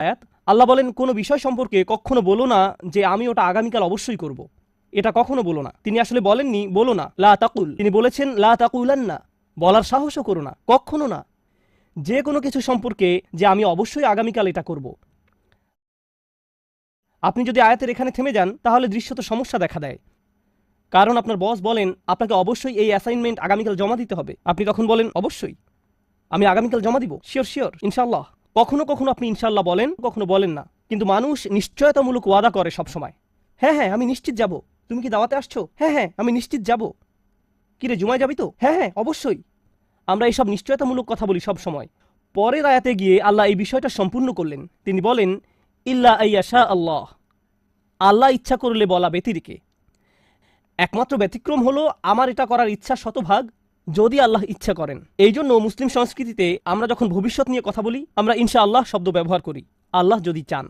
আয়াত আল্লাহ বলেন কোনো বিষয় সম্পর্কে কখনো বলো না যে আমি ওটা আগামীকাল অবশ্যই করব। এটা কখনো বলো না। তিনি আসলে বলেননি বলো না, লা তাকুল, তিনি বলেছেন লা তাকুলান্না, বলার সাহসও করো না, কখনো না। যে কোনো কিছু সম্পর্কে যে আমি অবশ্যই আগামীকাল এটা করব। আপনি যদি আয়াতের এখানে থেমে যান তাহলে দৃশ্যত সমস্যা দেখা দেয়। কারণ আপনার বস বলেন আপনাকে অবশ্যই এই অ্যাসাইনমেন্ট আগামীকাল জমা দিতে হবে, আপনি তখন বলেন অবশ্যই আমি আগামীকাল জমা দিব, শিওর শিওর, ইনশাল্লাহ। কখনো কখনো আপনি ইনশাল্লাহ বলেন, কখনো বলেন না। কিন্তু মানুষ নিশ্চয়তামূলক ওয়াদা করে সবসময়। হ্যাঁ হ্যাঁ আমি নিশ্চিত যাব। তুমি কি দাওয়াতে আসছো? হ্যাঁ হ্যাঁ আমি নিশ্চিত যাব। কিরে জুমায় যাবি তো? হ্যাঁ হ্যাঁ অবশ্যই। আমরা এইসব নিশ্চয়তামূলক কথা বলি সব সময়। পরের আয়াতে গিয়ে আল্লাহ এই বিষয়টা সম্পূর্ণ করলেন। তিনি বলেন ইল্লা আইয়াশা আল্লাহ, আল্লাহ ইচ্ছা করলে বলা ব্যতিরেকে। একমাত্র ব্যতিক্রম হলো আমার এটা করার ইচ্ছা শতভাগ যদি আল্লাহ ইচ্ছা করেন। এই জন্য মুসলিম সংস্কৃতিতে আমরা যখন ভবিষ্যৎ নিয়ে কথা বলি আমরা ইনশা আল্লাহ শব্দ ব্যবহার করি, আল্লাহ যদি চান।